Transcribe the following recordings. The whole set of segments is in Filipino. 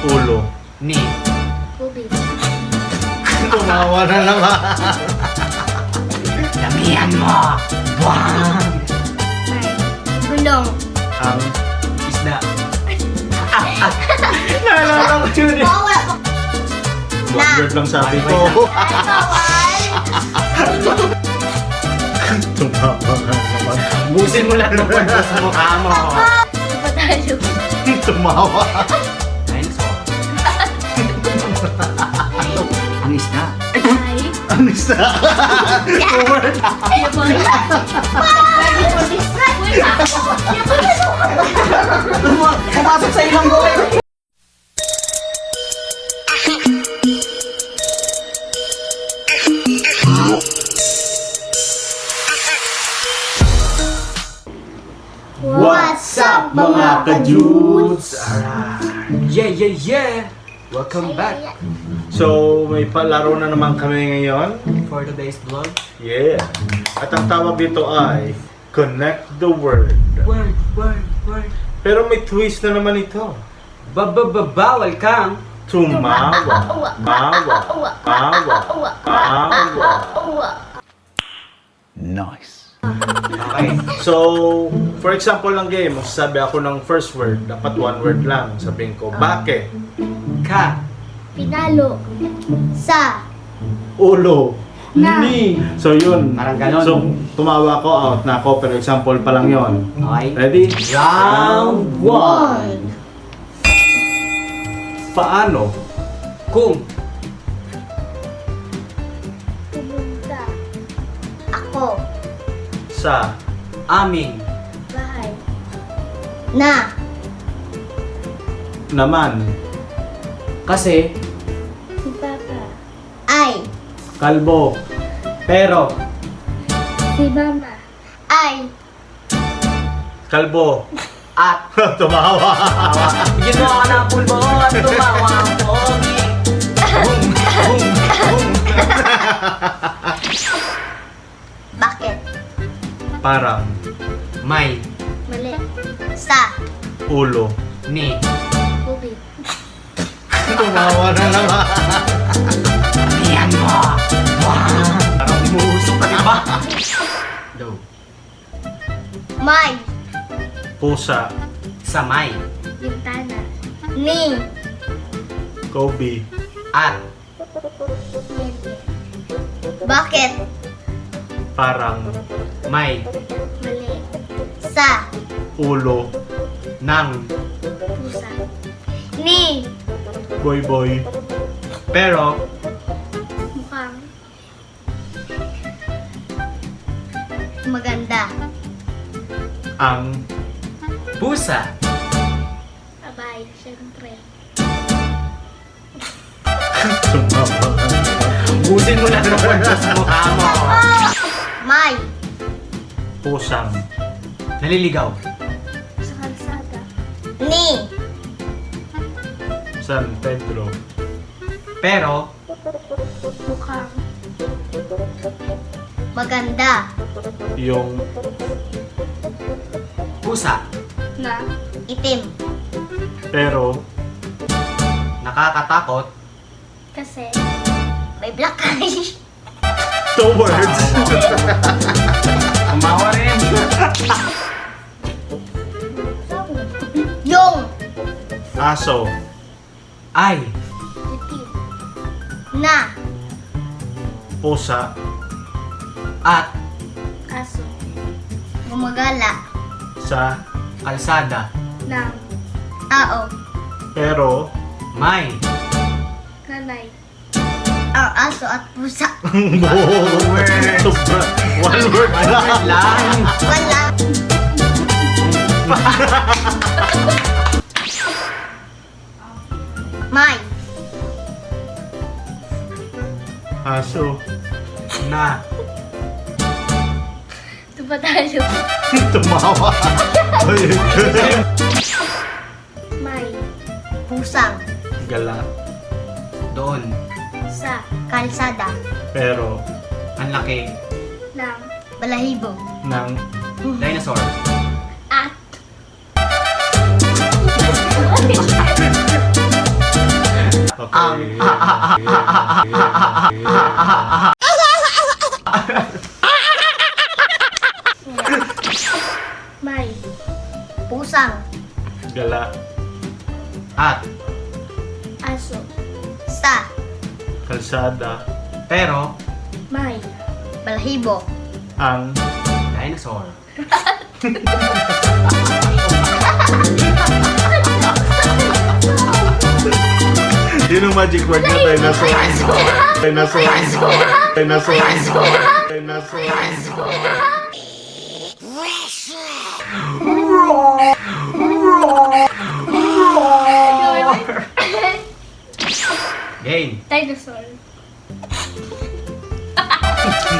Ulo. Ni. Tubig. Tumawa na naman. Damihan mo! Buwang! May. Gulong. Ang Isda. naalala ko yun eh. Bawal. One word lang sabi ko. Bawal. Tumawa na naman. Busin mo lang ng kwento sa mukha mo. Patalo. Tumawa. Dinosaur. Ang isda. Ay. Ang isa. Word. Pumasok sa ilong ko eh. What's up mga ka-dudes? Yeah. Welcome back So, may palaro na naman kami ngayon. for today's vlog. Yeah. At ang tawag dito ay Connect the Word. Word. Pero may twist na naman ito. Bawal kang Tumawa. Mawa. Nice. Okay. So, for example ng game, magsasabi ako ng first word, dapat one word lang. Sabihin ko, bakit? Ka. Pinalo. Sa. Ulo. Na. Ni. So yun. Parang ganon. So, tumawa ko, out na ako, pero example pa lang yon. Okay. Ready? Round one. Paano? Kung. Pumunta. Ako. Sa. Aming. Bahay. Na. Naman. Kasi. Si Papa. Ay. Kalbo. Pero. Si Mama. Ay. Kalbo. At. Tumawa. Bigyan mo ako ng pulbo at tumawa ang pogi. Bakit? Parang. May. Mali. Sa. Ulo. Ni. Tubig. Tumawa na naman. Damihan mo! Buwang! Parang umuusok ka diba? Go. May. Pusa. Samay. Bintana. Ni. Kobe. At. Bakit? Parang. May. Mali. Sa. Ulo. Nang. Pusa. Ni. Boy. Pero. Mukhang maganda. Ang. Pusa. Abay, syempre. Tumawa. Busin mo lang ng kwento sa mukha mo. May. Pusang. Naliligaw. Sa kalsada. Ni. San Pedro. Pero. Mukhang maganda. Yung. Pusa. Na. Itim. Pero. Nakakatakot. Kasi may black eye. Two words. Tumawa rin. Yung. Aso. Ay. Itim. Na. Pusa. At. Aso. Gumagala. Sa. Kalsada. Ng. Tao. Pero. May. Nanay. Ang aso at pusa. Sobra. One word lang. Lang. Wala. May. Aso. Na. Ito pa tayo. Tumawa. May. Pusang. Gala. Doon. Sa. Kalsada. Pero. Ang laki. Ng. Balahibo. Ng. Dinosaur. At. Okay. May. Pusang. Gala. At, Aso. Sa. Kalsada. pero, May. Balahibo. Ang dinosaur. yun ang magic word na dinosaur. Dinosaur. Dinosaur. Dinosaur. Game. Dinosaur.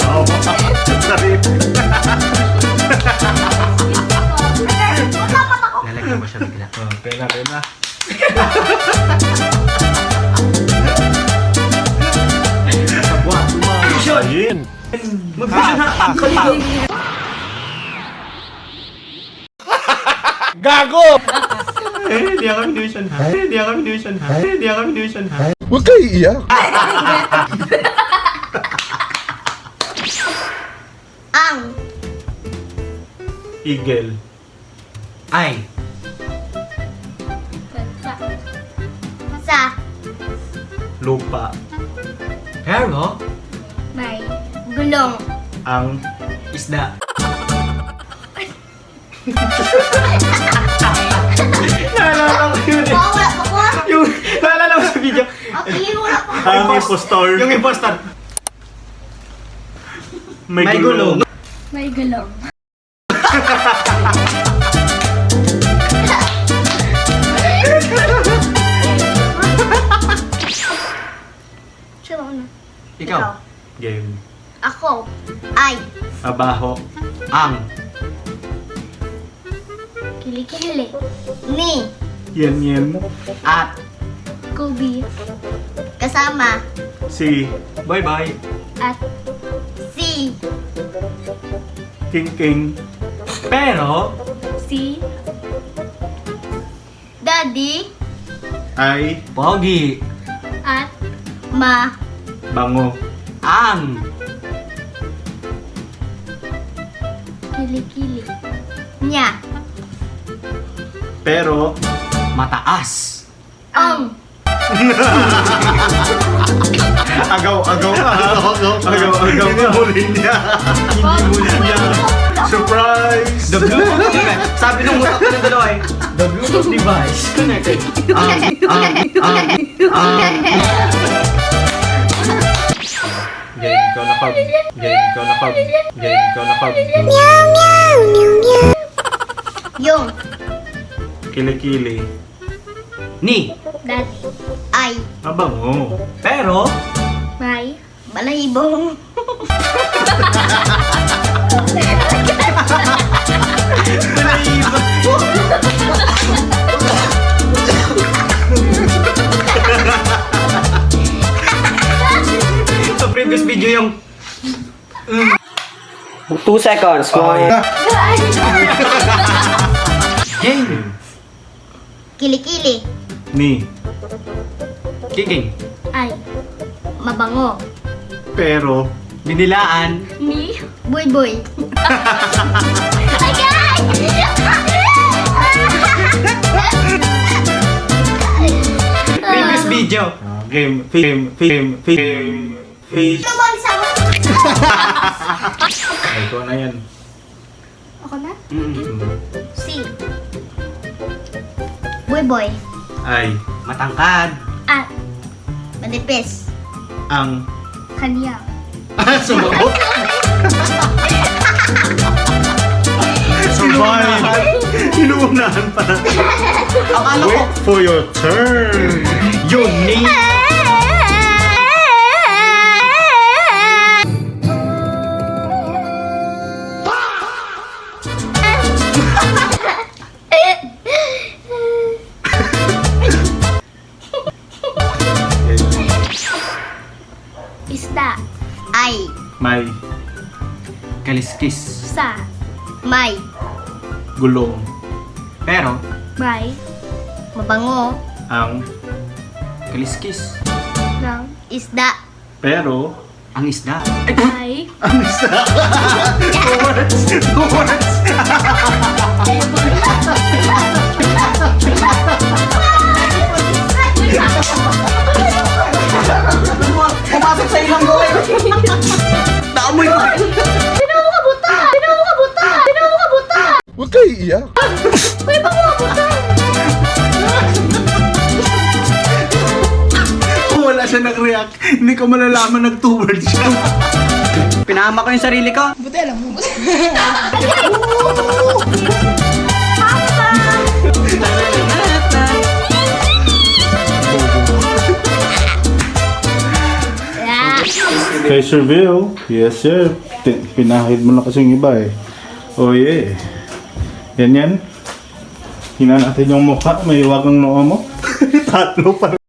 No. Sorry. Lalagyan mo siya bigla. Okay na, okay na. Sabwa. Ayun. Mag-vision na! Gago! Hindi ako vision ha. Hindi ako vision ha. Hindi ako vision ha. Huwag kayo iiyak. Ang. Eagle. Ay. Sa. Lupa. Pero, May. Gulong. Ang isda. Naalala ko yun eh. Wala pa ko. Yung, naalala ko sa video. Okay, wala pa. ang impostor. Yung imposter. May May gulong. gulong. May gulong. Sino na? Ikaw. Game. Ako. Ay. Abaho. Ang. Kilikili. Ni. Yen. At. Kubi. Kasama. Si. Bye bye. At. Si. King. Pero, Si. Daddy. Ay. pogi. At. Ma. Bango. Ang. Kilikili. Nya. Pero. Mataas. Ang. Agaw ka. Agaw. Hindi muli niya. Hindi muna niya. Surprise! The Bluetooth device. Sabi nung utak ko ng dalawa eh. The Bluetooth device connected. Game ko na pag. Yung. Kilikili. Ni. Daddy. Ay. Mabango. Pero, May. Balahibong. sa previous video yung 2 seconds. game. Kilikili. Ni. Kicking. Ay. Mabango. Pero. Binilaan. Ni. Buy. Ay, guys! Previous video. Game. Fish. Naman sa Ay, ikaw na yan. Ako na? Mm. Si. Buy. Ay. Matangkad. At. Manipis. Ang. Kanya. Sumagot. Survive. Inuunahan pa na. Akala ko, Wait for your turn. yun ni. Isda. Ay. May Kaliskis. Sa. May. gulong. Pero, May. Mabango. Ang. Kaliskis. Noun. Isda. Pero, Ang isda. Ay. ang isda. Two words. Two words. Pumasok sa ilang ko eh. Naamoy ko! Huwag kayo iiyak. Kung wala siya nag-react, hindi ko malalaman nag-two words siya. Pinahama ko yung sarili ko. Yeah. Kay Sir Bill, yes sir. Pinahid mo na kasing iba eh. Oh yeah. Yan yan. Hina natin yung mukha, may iwagang noo mo. Tatlo pa.